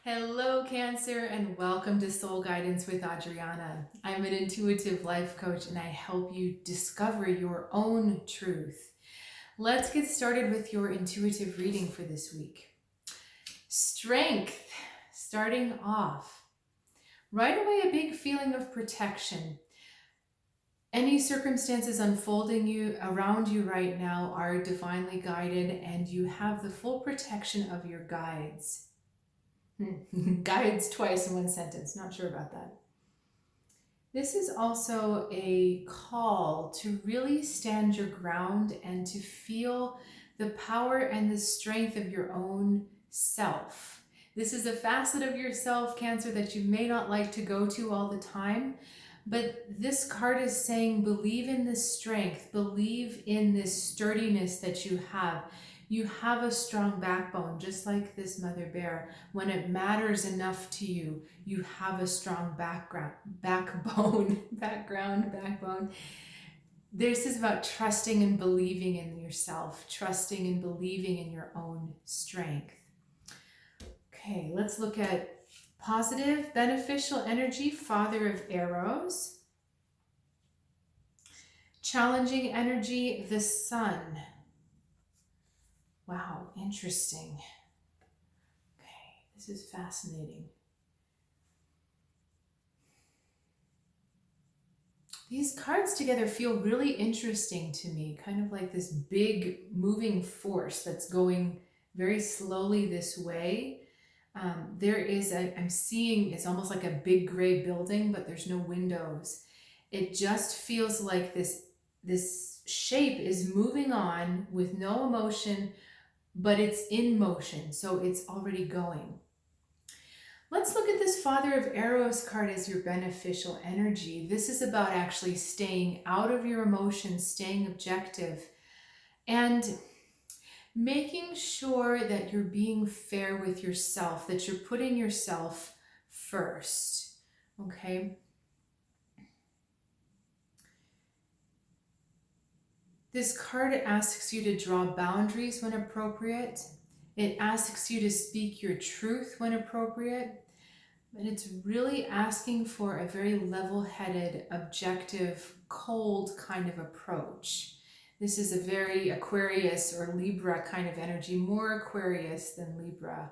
Hello, Cancer, and welcome to Soul Guidance with Adriana. I'm an intuitive life coach and I help you discover your own truth. Let's get started with your intuitive reading for this week. Strength, starting off. Right away, a big feeling of protection. Any circumstances unfolding around you right now are divinely guided, and you have the full protection of your guides. Guides twice in one sentence. Not sure about that. This is also a call to really stand your ground and to feel the power and the strength of your own self. This is a facet of yourself, Cancer, that you may not like to go to all the time, but this card is saying believe in this strength, believe in this sturdiness that you have. You have a strong backbone, just like this mother bear. When it matters enough to you, you have a strong backbone. This is about trusting and believing in yourself, trusting and believing in your own strength. Okay, let's look at positive, beneficial energy, Father of Arrows. Challenging energy, the Sun. Wow, interesting. Okay, this is fascinating. These cards together feel really interesting to me, kind of like this big moving force that's going very slowly this way. I'm seeing, it's almost like a big gray building, but there's no windows. It just feels like this shape is moving on with no emotion, but it's in motion, so it's already going. Let's look at this Father of Arrows card as your beneficial energy. This is about actually staying out of your emotions, staying objective, and making sure that you're being fair with yourself, that you're putting yourself first, okay? This card asks you to draw boundaries when appropriate. It asks you to speak your truth when appropriate. And it's really asking for a very level-headed, objective, cold kind of approach. This is a very Aquarius or Libra kind of energy, more Aquarius than Libra,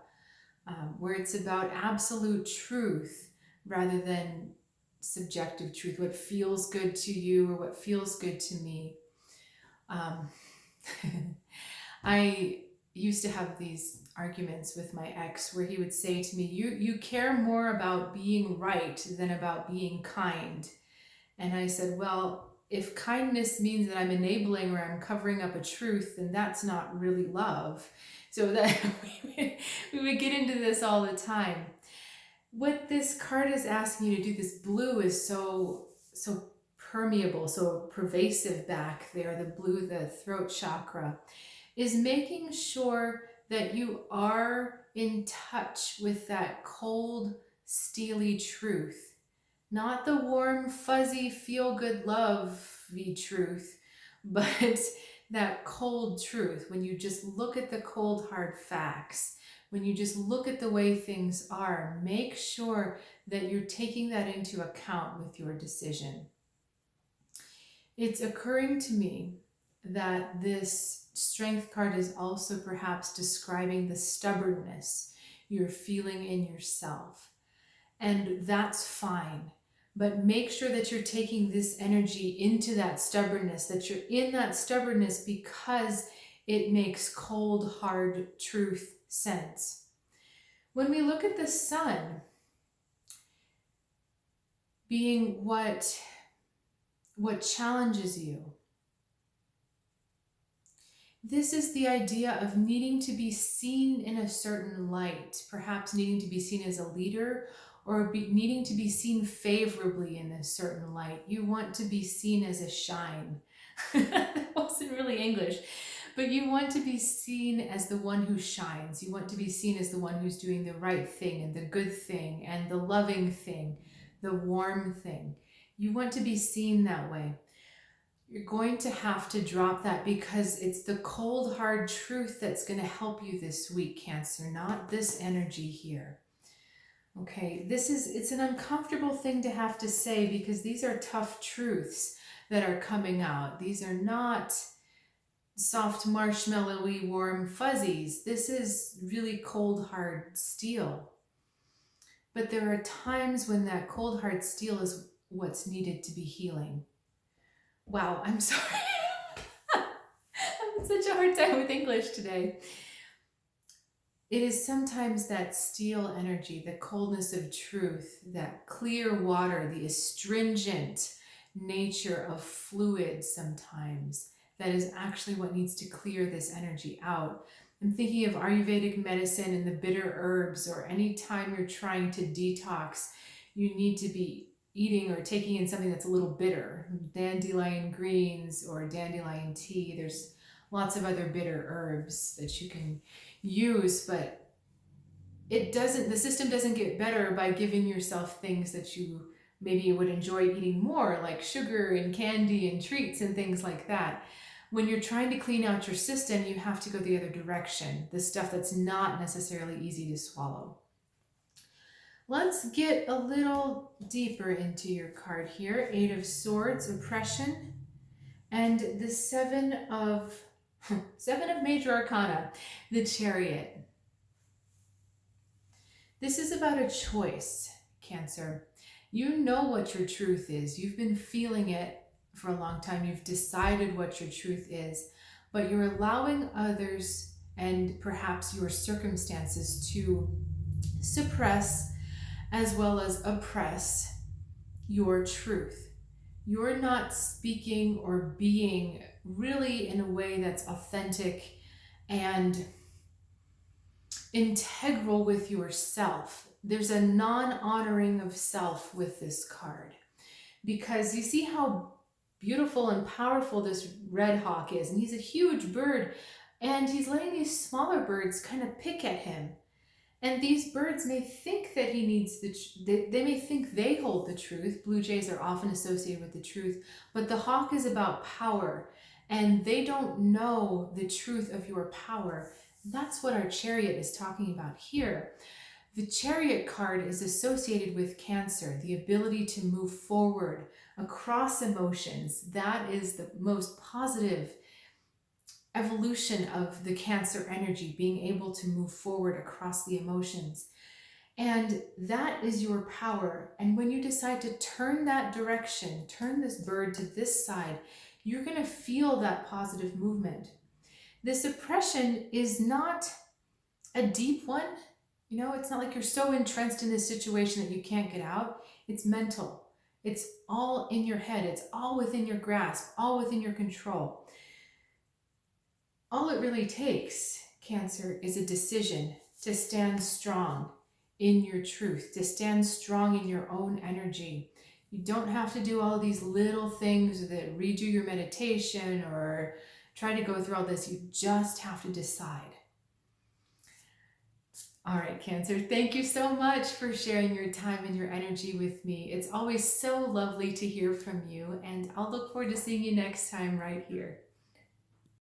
where it's about absolute truth rather than subjective truth, what feels good to you or what feels good to me. I used to have these arguments with my ex where he would say to me, you care more about being right than about being kind. And I said, well, if kindness means that I'm enabling or I'm covering up a truth, then that's not really love. So that we would get into this all the time. What this card is asking you to do, this blue is so permeable, so pervasive back there, the blue, the throat chakra, is making sure that you are in touch with that cold, steely truth. Not the warm, fuzzy, feel-good, lovey truth, but that cold truth. When you just look at the cold, hard facts, when you just look at the way things are, make sure that you're taking that into account with your decision. It's occurring to me that this strength card is also perhaps describing the stubbornness you're feeling in yourself. And that's fine. But make sure that you're taking this energy into that stubbornness, that you're in that stubbornness because it makes cold, hard truth sense. When we look at the Sun being what challenges you, this is the idea of needing to be seen in a certain light, perhaps needing to be seen as a leader or needing to be seen favorably in a certain light. You want to be seen as a shine. That wasn't really English, but you want to be seen as the one who shines. You want to be seen as the one who's doing the right thing and the good thing and the loving thing, the warm thing. You want to be seen that way. You're going to have to drop that because it's the cold, hard truth that's going to help you this week, Cancer, not this energy here. Okay, it's an uncomfortable thing to have to say because these are tough truths that are coming out. These are not soft, marshmallowy, warm fuzzies. This is really cold, hard steel. But there are times when that cold, hard steel is what's needed to be healing. Wow, I'm sorry. I'm having such a hard time with English today. It is sometimes that steel energy, the coldness of truth, that clear water, the astringent nature of fluid sometimes, that is actually what needs to clear this energy out. I'm thinking of Ayurvedic medicine and the bitter herbs, or any time you're trying to detox, you need to be eating or taking in something that's a little bitter. Dandelion greens or dandelion tea. There's lots of other bitter herbs that you can use, but the system doesn't get better by giving yourself things that you maybe would enjoy eating more, like sugar and candy and treats and things like that. When you're trying to clean out your system, you have to go the other direction, the stuff that's not necessarily easy to swallow. Let's get a little deeper into your card here. 8 of Swords, oppression, and the 7 of Major Arcana, the Chariot. This is about a choice, Cancer. You know what your truth is. You've been feeling it for a long time. You've decided what your truth is, but you're allowing others and perhaps your circumstances to suppress as well as oppress your truth. You're not speaking or being really in a way that's authentic and integral with yourself. There's a non-honoring of self with this card, because you see how beautiful and powerful this red hawk is, and he's a huge bird, and he's letting these smaller birds kind of pick at him. And these birds may think that he needs they may think they hold the truth. Blue jays are often associated with the truth, but the hawk is about power, and they don't know the truth of your power. That's what our Chariot is talking about here. The Chariot card is associated with Cancer, the ability to move forward across emotions. That is the most positive evolution of the Cancer energy, being able to move forward across the emotions. And that is your power. And when you decide to turn that direction, turn this bird to this side, you're going to feel that positive movement. This oppression is not a deep one. You know, it's not like you're so entrenched in this situation that you can't get out. It's mental. It's all in your head. It's all within your grasp, all within your control. All it really takes, Cancer, is a decision to stand strong in your truth, to stand strong in your own energy. You don't have to do all these little things that redo your meditation or try to go through all this. You just have to decide. All right, Cancer, thank you so much for sharing your time and your energy with me. It's always so lovely to hear from you, and I'll look forward to seeing you next time right here.